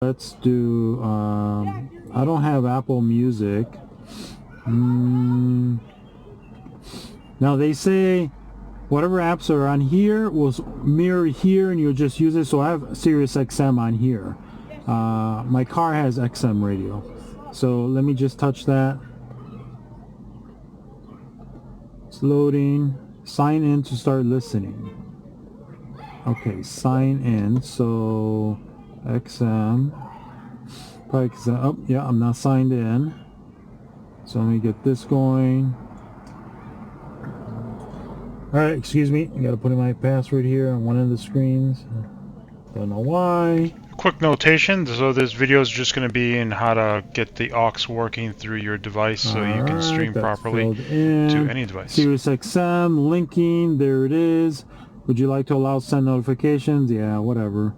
Let's do, I don't have Apple Music. Now they say whatever apps are on here will mirror here and you'll just use it. So I have Sirius XM on here. My car has XM radio. So let me just touch that. It's loading. Sign in to start listening. Okay, sign in. So XM. Probably because, oh yeah, I'm not signed in. So let me get this going. Alright, excuse me. I gotta put in my password here on one of the screens. Don't know why. Quick notation, so this video is just going to be in how to get the aux working through your device so you can stream properly to any device. Sirius XM, linking, there it is. Would you like to allow send notifications? Yeah, whatever.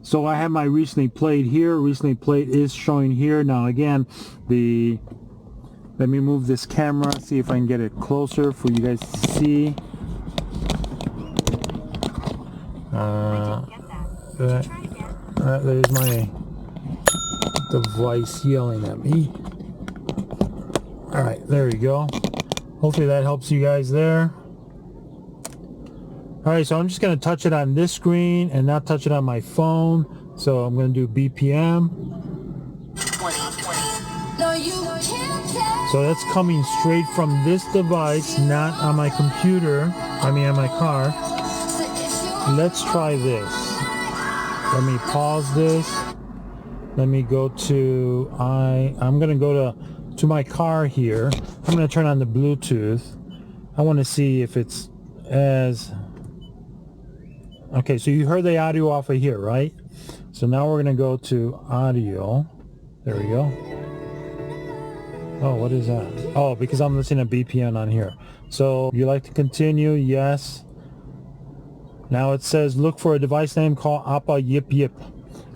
So I have my recently played here. Recently played is showing here. Now again, let me move this camera, see if I can get it closer for you guys to see. There's my device yelling at me. Alright, there we go. Hopefully that helps you guys there. Alright, so I'm just going to touch it on this screen and not touch it on my phone. So I'm going to do BPM. So that's coming straight from this device, not on my computer. I mean on my car. Let's try this. Let me pause this. Let me go to I'm gonna go to my car here. I'm gonna turn on the Bluetooth. I want to see if it's as okay. So you heard the audio off of here, right? So now we're gonna go to audio. There we go. Oh, what is that? Oh, because I'm listening to BPM on here. So you like to continue? Yes. Now it says look for a device name called Appa Yip Yip,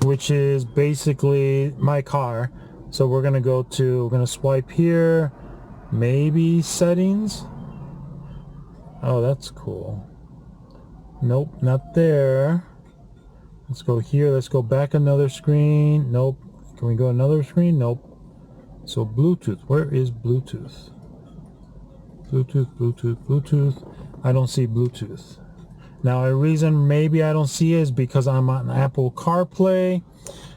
which is basically my car. So we're gonna swipe here, maybe settings. Oh, that's cool. Nope, not there. Let's go here. Let's go back another screen. Nope. Can we go another screen? Nope. So Bluetooth. Where is Bluetooth? Bluetooth. I don't see Bluetooth. Now, a reason maybe I don't see it is because I'm on Apple CarPlay.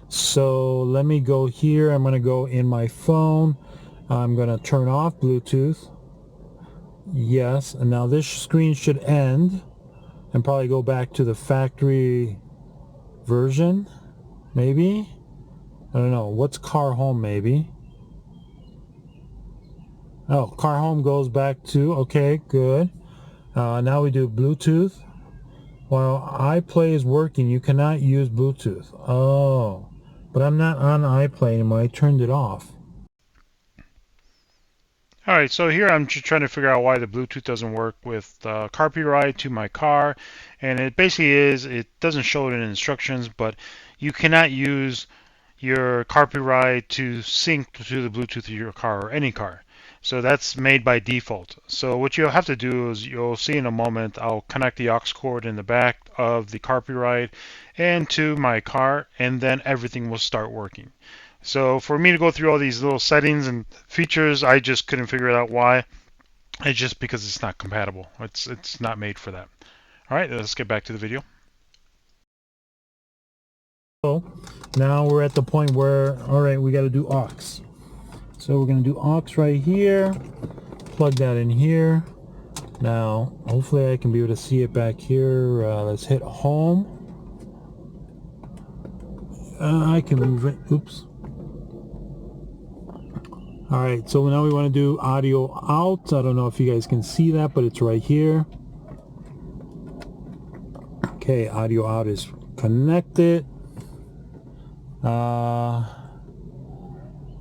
So let me go here. I'm going to go in my phone. I'm going to turn off Bluetooth. Yes. And now this screen should end and probably go back to the factory version. Maybe. I don't know. What's car home maybe? Oh, car home goes back to, okay, good. Now we do Bluetooth. While iPlay is working, you cannot use Bluetooth. Oh, but I'm not on iPlay anymore. I turned it off. Alright, so here I'm just trying to figure out why the Bluetooth doesn't work with Carpuride to my car. And it basically is, it doesn't show it in instructions, but you cannot use your Carpuride to sync to the Bluetooth of your car or any car. So that's made by default. So what you'll have to do is you'll see in a moment I'll connect the aux cord in the back of the Carpuride and to my car, and then everything will start working. So for me to go through all these little settings and features, I just couldn't figure out why. It's just because it's not compatible. It's not made for that. All right, let's get back to the video. So now we're at the point where, all right, we got to do aux. So we're going to do aux right here. Plug that in here. Now, hopefully I can be able to see it back here. Let's hit home. I can move it. Oops. All right, so now we want to do audio out. I don't know if you guys can see that, but it's right here. Okay, audio out is connected.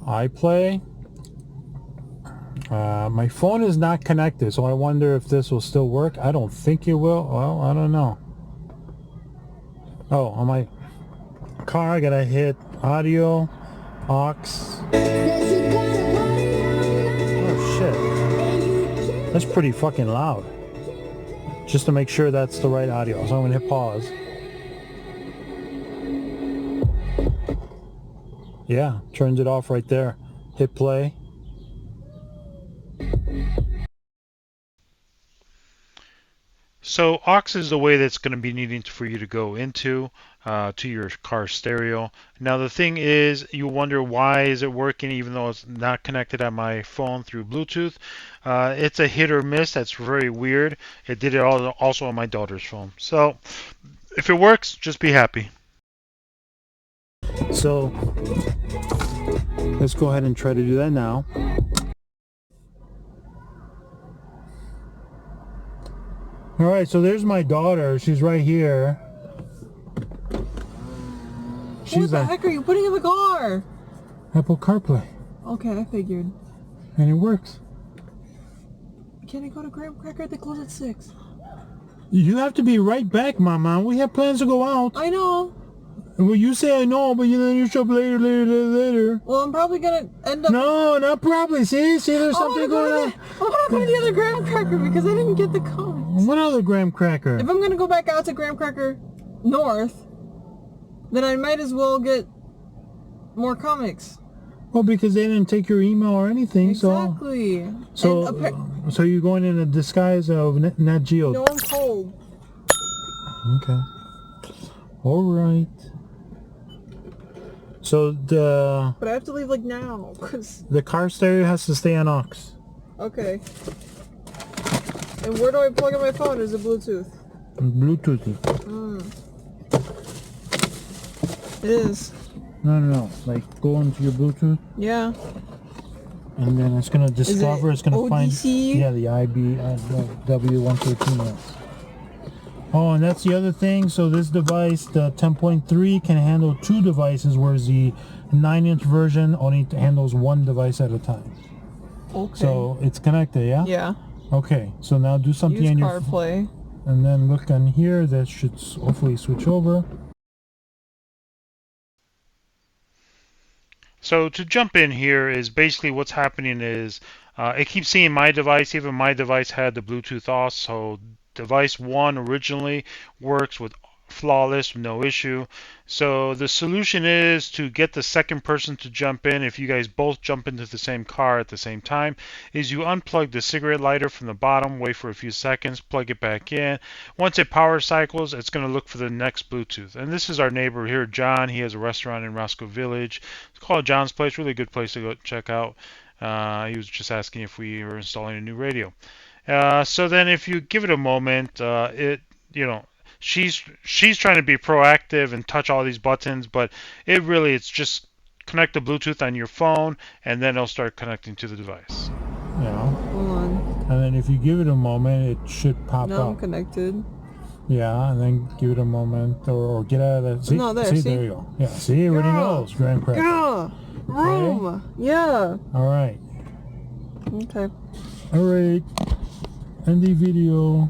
iPlay. My phone is not connected, so I wonder if this will still work. I don't think it will. Well, I don't know. Oh, on my car, I gotta hit audio, aux. Oh shit, that's pretty fucking loud. Just to make sure that's the right audio, so I'm gonna hit pause. Yeah, turns it off right there. Hit play. So aux is the way that's going to be needing for you to go into to your car stereo. Now the thing is, you wonder why is it working even though it's not connected on my phone through Bluetooth. It's a hit or miss. That's very weird. It did it also on my daughter's phone. So if it works, just be happy. So let's go ahead and try to do that now. All right, so there's my daughter. She's right here. What the heck are you putting in the car? Apple CarPlay. Okay, I figured. And it works. Can I go to Graham Cracker? They close at 6. You have to be right back, Mama. We have plans to go out. I know. Well, you say I know, but then you show up later. Well, I'm probably gonna end up... No, not probably. See, there's something going on. I want to go to the other Graham Cracker because I didn't get the comics. What other Graham Cracker? If I'm gonna go back out to Graham Cracker North, then I might as well get more comics. Well, because they didn't take your email or anything, exactly. So you're going in a disguise of Nat Geo. No, I'm cold. Okay. All right. So But I have to leave like now, cause the car stereo has to stay on aux. Okay. And where do I plug in my phone? Is it Bluetooth? Bluetooth. It is. No. Like go into your Bluetooth. Yeah. And then it's gonna discover. It's gonna find. ODC? Yeah, the W113. Oh, and that's the other thing. So this device, the 10.3, can handle 2 devices, whereas the 9-inch version only handles 1 device at a time. Okay. So it's connected, yeah? Yeah. Okay, so now do something Use in your CarPlay. and then look on here. That should hopefully switch over. So to jump in here is basically what's happening is it keeps seeing my device. Even my device had the Bluetooth off, so device 1 originally works with flawless, no issue. So the solution is to get the second person to jump in. If you guys both jump into the same car at the same time, is you unplug the cigarette lighter from the bottom, wait for a few seconds, plug it back in. Once it power cycles, it's going to look for the next Bluetooth. And this is our neighbor here, John. He has a restaurant in Roscoe Village. It's called John's Place. Really good place to go check out. He was just asking if we were installing a new radio. So then if you give it a moment, she's trying to be proactive and touch all these buttons, but it's just connect the Bluetooth on your phone and then it'll start connecting to the device. Yeah. Hold on. And then if you give it a moment, it should pop up. Now I'm connected. Yeah, and then give it a moment or get out of that. No, there, see? There you go. Yeah, see, it already knows. Graham Cracker. Yeah. Room. Okay. Yeah. All right. Okay. All right. End the video.